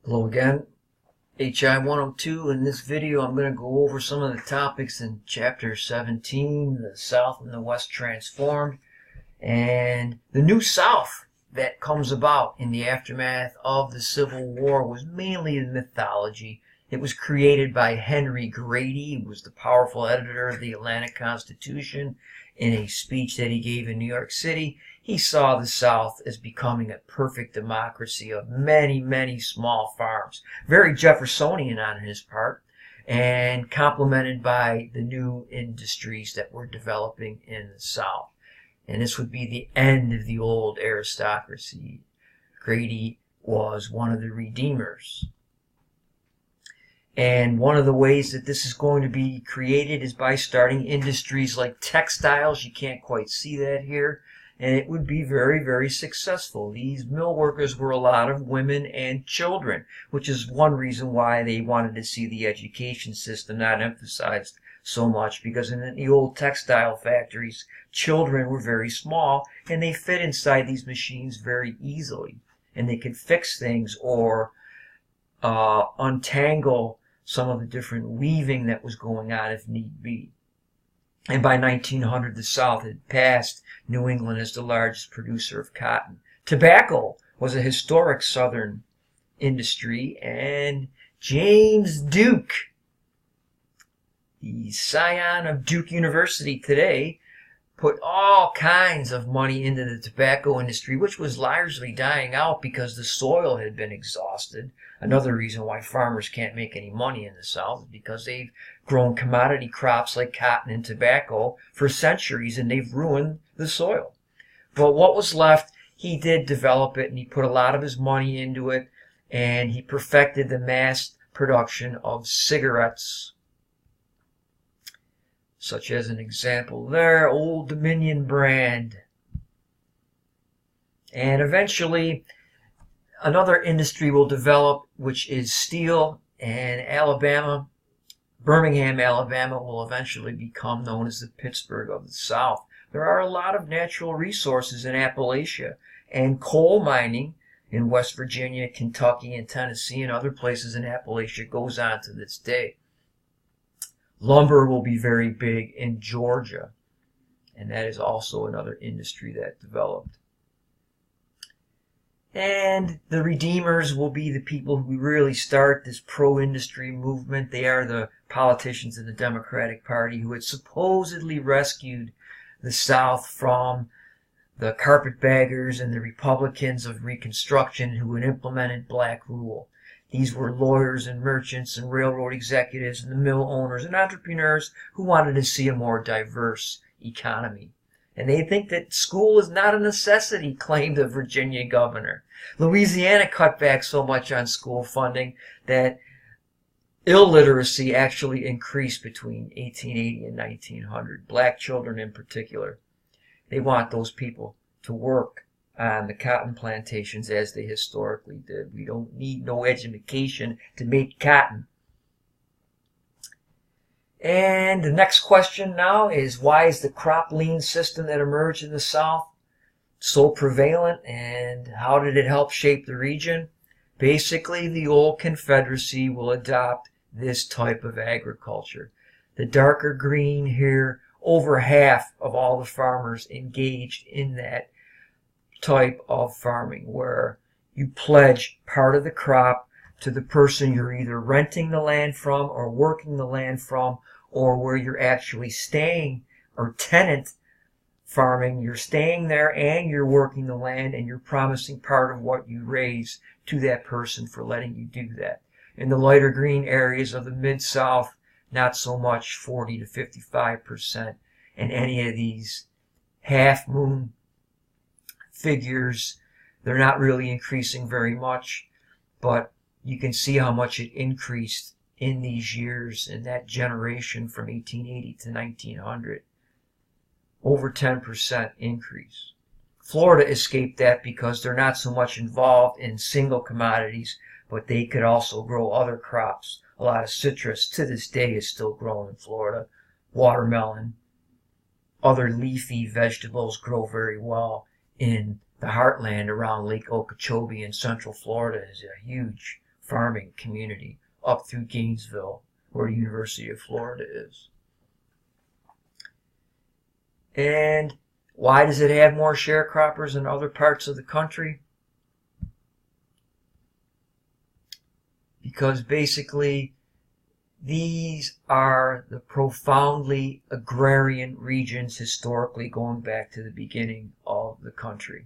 Hello again, HI 102. In this video I'm going to go over some of the topics in Chapter 17, the South and the West Transformed, and the New South that comes about in the aftermath of the Civil War was mainly the mythology. It was created by Henry Grady, who was the powerful editor of the Atlanta Constitution. In a speech that he gave in New York City, he saw the South as becoming a perfect democracy of many, many small farms. Very Jeffersonian on his part, and complemented by the new industries that were developing in the South. And this would be the end of the old aristocracy. Grady was one of the redeemers. And one of the ways that this is going to be created is by starting industries like textiles. You can't quite see that here. And it would be very, very successful. These mill workers were a lot of women and children, which is one reason why they wanted to see the education system not emphasized so much, because in the old textile factories, children were very small and they fit inside these machines very easily. And they could fix things or untangle some of the different weaving that was going on if need be. And by 1900, the South had passed New England as the largest producer of cotton. Tobacco was a historic Southern industry, and James Duke, the scion of Duke University today, put all kinds of money into the tobacco industry, which was largely dying out because the soil had been exhausted. Another reason why farmers can't make any money in the South is because they've grown commodity crops like cotton and tobacco for centuries, and they've ruined the soil. But what was left, he did develop it, and he put a lot of his money into it, and he perfected the mass production of cigarettes, such as an example there, Old Dominion brand. And eventually another industry will develop, which is steel, and Birmingham, Alabama will eventually become known as the Pittsburgh of the South. There are a lot of natural resources in Appalachia, and coal mining in West Virginia, Kentucky, and Tennessee, and other places in Appalachia goes on to this day. Lumber will be very big in Georgia, and that is also another industry that developed. And the redeemers will be the people who really start this pro-industry movement. They are the politicians in the Democratic Party who had supposedly rescued the South from the carpetbaggers and the Republicans of Reconstruction who had implemented black rule. These were lawyers and merchants and railroad executives and the mill owners and entrepreneurs who wanted to see a more diverse economy. And they think that school is not a necessity, claimed the Virginia governor. Louisiana cut back so much on school funding that illiteracy actually increased between 1880 and 1900. Black children in particular. They want those people to work on the cotton plantations as they historically did. We don't need no education to make cotton. And the next question now is, why is the crop lien system that emerged in the South so prevalent, and how did it help shape the region? Basically, the old Confederacy will adopt this type of agriculture. The darker green here, over half of all the farmers engaged in that type of farming, where you pledge part of the crop to the person you're either renting the land from or working the land from, or where you're actually staying, or tenant farming. You're staying there and you're working the land, and you're promising part of what you raise to that person for letting you do that. In the lighter green areas of the Mid-South, not so much, 40 to 55%. And any of these half-moon figures, they're not really increasing very much, but you can see how much it increased in these years, in that generation from 1880 to 1900. Over 10% increase. Florida escaped that because they're not so much involved in single commodities, but they could also grow other crops. A lot of citrus to this day is still grown in Florida. Watermelon, other leafy vegetables grow very well in the heartland around Lake Okeechobee in central Florida. Is a huge farming community up through Gainesville, where the University of Florida is. And why does it have more sharecroppers than other parts of the country? Because basically these are the profoundly agrarian regions historically going back to the beginning of the country.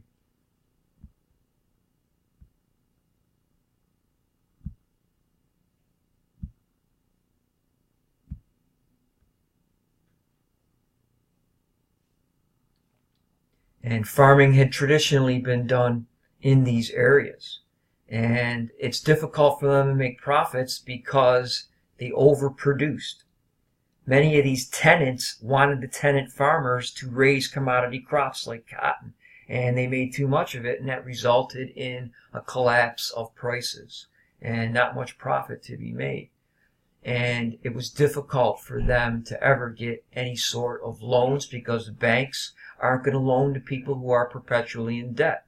And farming had traditionally been done in these areas. And it's difficult for them to make profits because they overproduced. Many of these tenants wanted the tenant farmers to raise commodity crops like cotton, and they made too much of it, and that resulted in a collapse of prices and not much profit to be made. And it was difficult for them to ever get any sort of loans because the banks aren't going to loan to people who are perpetually in debt.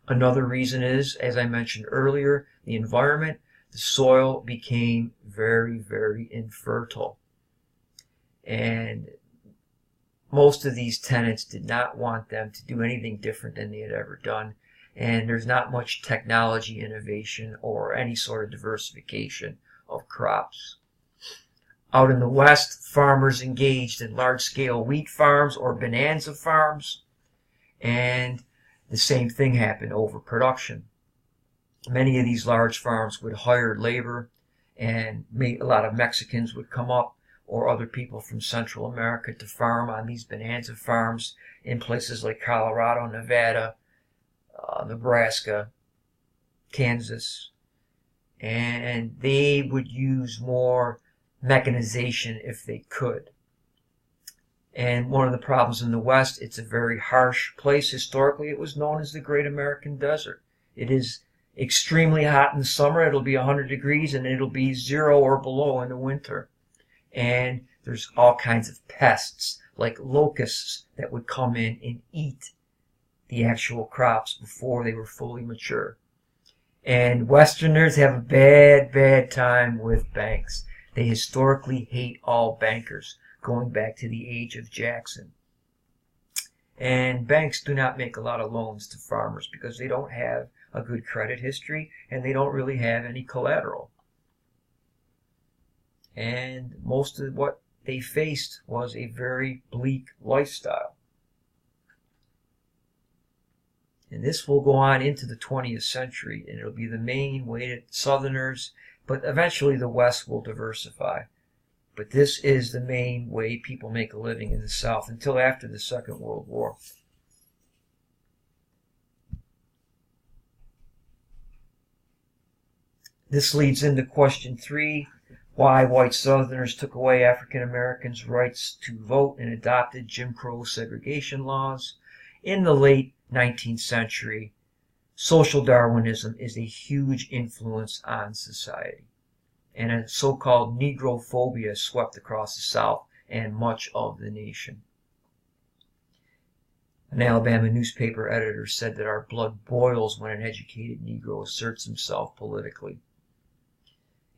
Another reason is, as I mentioned earlier, the environment. The soil became very, very infertile. And most of these tenants did not want them to do anything different than they had ever done. And there's not much technology innovation or any sort of diversification of crops. Out in the West, farmers engaged in large-scale wheat farms or bonanza farms, and the same thing happened, overproduction. Many of these large farms would hire labor, and a lot of Mexicans would come up or other people from Central America to farm on these bonanza farms in places like Colorado, Nevada, Nebraska, Kansas. And they would use more mechanization if they could. And one of the problems in the West, it's a very harsh place. Historically, it was known as the Great American Desert. It is extremely hot in the summer. It'll be 100 degrees, and it'll be 0 or below in the winter. And there's all kinds of pests, like locusts, that would come in and eat the actual crops before they were fully mature. And Westerners have a bad, bad time with banks. They historically hate all bankers, going back to the age of Jackson. And banks do not make a lot of loans to farmers because they don't have a good credit history and they don't really have any collateral. And most of what they faced was a very bleak lifestyle. And this will go on into the 20th century, and it'll be the main way that Southerners, but eventually the West will diversify. But this is the main way people make a living in the South until after the Second World War. This leads into question 3, why white Southerners took away African Americans' rights to vote and adopted Jim Crow segregation laws. In the late 19th century, social Darwinism is a huge influence on society, and a so-called Negrophobia swept across the South and much of the nation. An Alabama newspaper editor said that our blood boils when an educated Negro asserts himself politically.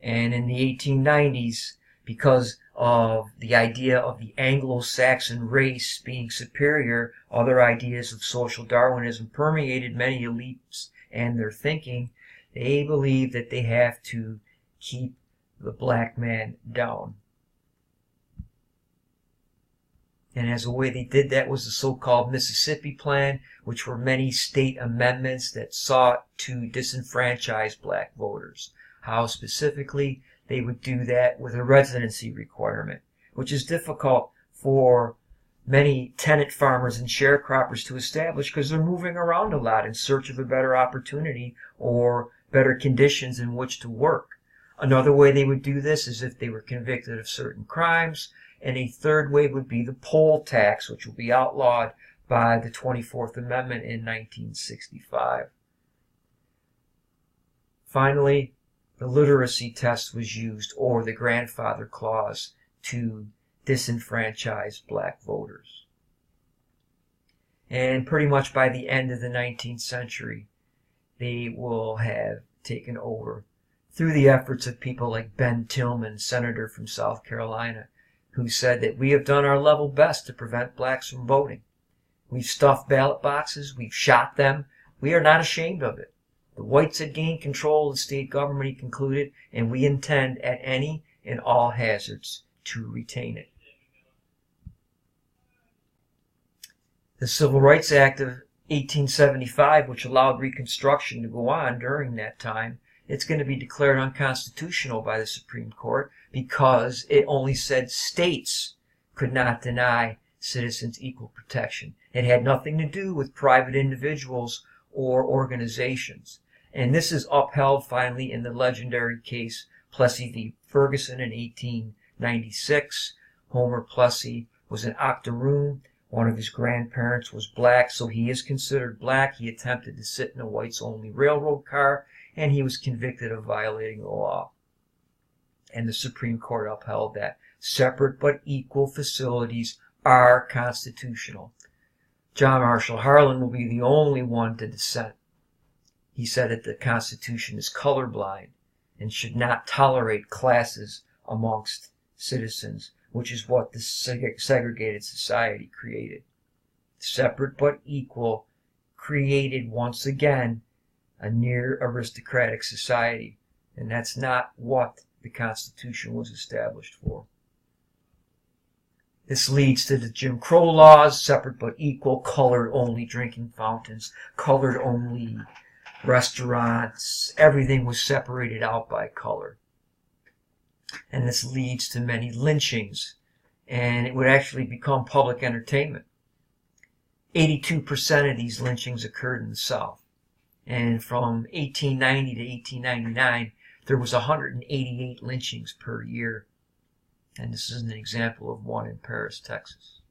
And in the 1890s, because of the idea of the Anglo-Saxon race being superior, other ideas of social Darwinism permeated many elites and their thinking. They believe that they have to keep the black man down. And as a way they did that was the so-called Mississippi Plan, which were many state amendments that sought to disenfranchise black voters. How specifically? They would do that with a residency requirement, which is difficult for many tenant farmers and sharecroppers to establish because they're moving around a lot in search of a better opportunity or better conditions in which to work. Another way they would do this is if they were convicted of certain crimes, and a third way would be the poll tax, which will be outlawed by the 24th Amendment in 1965. Finally, the literacy test was used, or the grandfather clause, to disenfranchise black voters. And pretty much by the end of the 19th century, they will have taken over through the efforts of people like Ben Tillman, senator from South Carolina, who said that we have done our level best to prevent blacks from voting. We've stuffed ballot boxes, we've shot them. We are not ashamed of it. The whites had gained control of the state government, he concluded, and we intend at any and all hazards to retain it. The Civil Rights Act of 1875, which allowed Reconstruction to go on during that time, it's going to be declared unconstitutional by the Supreme Court because it only said states could not deny citizens equal protection. It had nothing to do with private individuals or organizations. And this is upheld finally in the legendary case Plessy v. Ferguson in 1896. Homer Plessy was an octoroon. One of his grandparents was black, so he is considered black. He attempted to sit in a whites-only railroad car, and he was convicted of violating the law. And the Supreme Court upheld that separate but equal facilities are constitutional. John Marshall Harlan will be the only one to dissent. He said that the Constitution is colorblind and should not tolerate classes amongst citizens, which is what the segregated society created. Separate but equal created once again a near aristocratic society, and that's not what the Constitution was established for. This leads to the Jim Crow laws, separate but equal, colored-only drinking fountains, colored-only restaurants. Everything was separated out by color. And this leads to many lynchings, and it would actually become public entertainment. 82% of these lynchings occurred in the South. And from 1890 to 1899, there was 188 lynchings per year. And this is an example of one in Paris, Texas.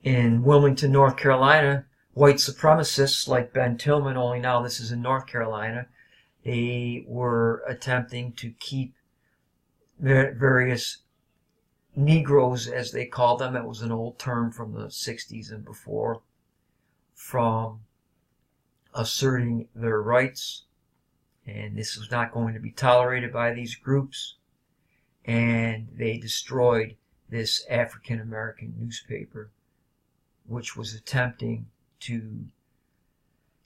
In Wilmington, North Carolina, white supremacists like Ben Tillman, only now this is in North Carolina, they were attempting to keep various Negroes, as they called them, it was an old term from the 60s and before, from asserting their rights. And this was not going to be tolerated by these groups. And they destroyed this African American newspaper, which was attempting to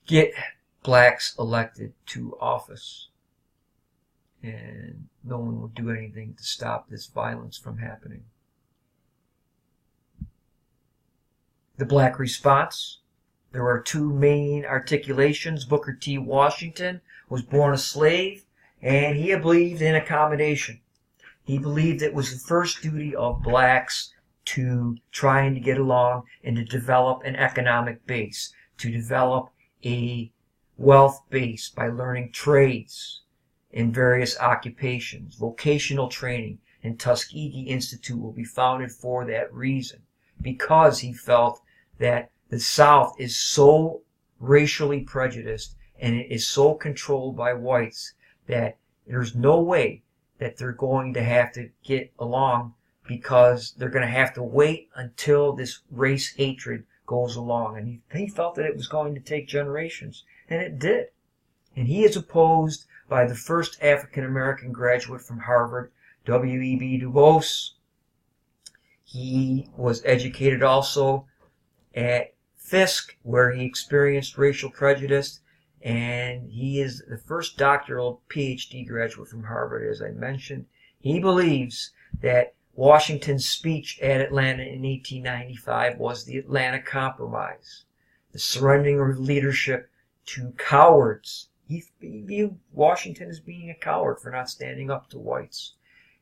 get blacks elected to office. And no one would do anything to stop this violence from happening. The black response. There are two main articulations. Booker T. Washington was born a slave, and he believed in accommodation. He believed it was the first duty of blacks to trying to get along and to develop an economic base, to develop a wealth base by learning trades in various occupations. Vocational training and Tuskegee Institute will be founded for that reason, because he felt that the South is so racially prejudiced and it is so controlled by whites that there's no way that they're going to have to get along, because they're going to have to wait until this race hatred goes along. And he felt that it was going to take generations, and it did. And he is opposed by the first African-American graduate from Harvard, W.E.B. Du Bois. He was educated also at Fisk, where he experienced racial prejudice, and he is the first doctoral PhD graduate from Harvard, as I mentioned. He believes that Washington's speech at Atlanta in 1895 was the Atlanta Compromise, the surrendering of leadership to cowards. He viewed Washington as being a coward for not standing up to whites.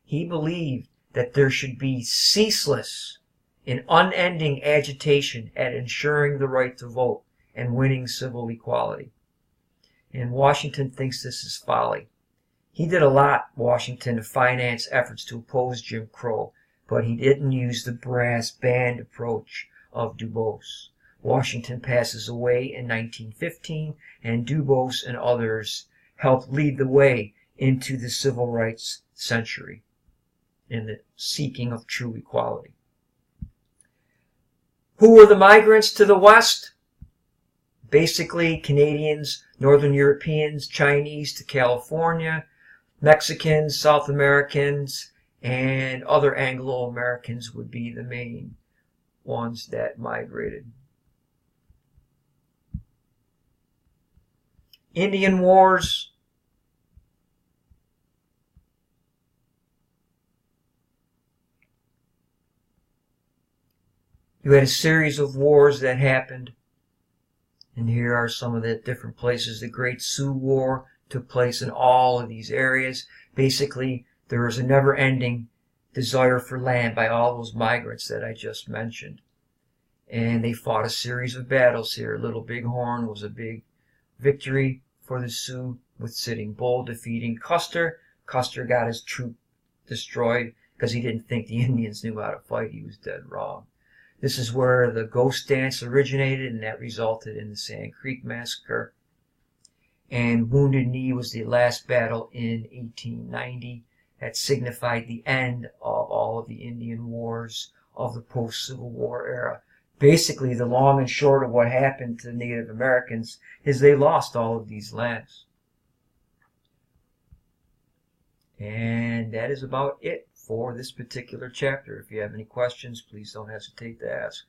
He believed that there should be ceaseless and unending agitation at ensuring the right to vote and winning civil equality. And Washington thinks this is folly. He did a lot, Washington, to finance efforts to oppose Jim Crow, but he didn't use the brass band approach of Du Bois. Washington passes away in 1915, and Du Bois and others helped lead the way into the civil rights century in the seeking of true equality. Who were the migrants to the West? Basically, Canadians, Northern Europeans, Chinese to California, Mexicans, South Americans, and other Anglo-Americans would be the main ones that migrated. Indian Wars. You had a series of wars that happened, and here are some of the different places. The Great Sioux War took place in all of these areas. Basically, there was a never-ending desire for land by all those migrants that I just mentioned. And they fought a series of battles here. Little Bighorn was a big victory for the Sioux, with Sitting Bull defeating Custer. Custer got his troop destroyed because he didn't think the Indians knew how to fight. He was dead wrong. This is where the ghost dance originated, and that resulted in the Sand Creek Massacre. And Wounded Knee was the last battle in 1890 that signified the end of all of the Indian wars of the post-Civil War era. Basically, the long and short of what happened to the Native Americans is they lost all of these lands. And that is about it for this particular chapter. If you have any questions, please don't hesitate to ask.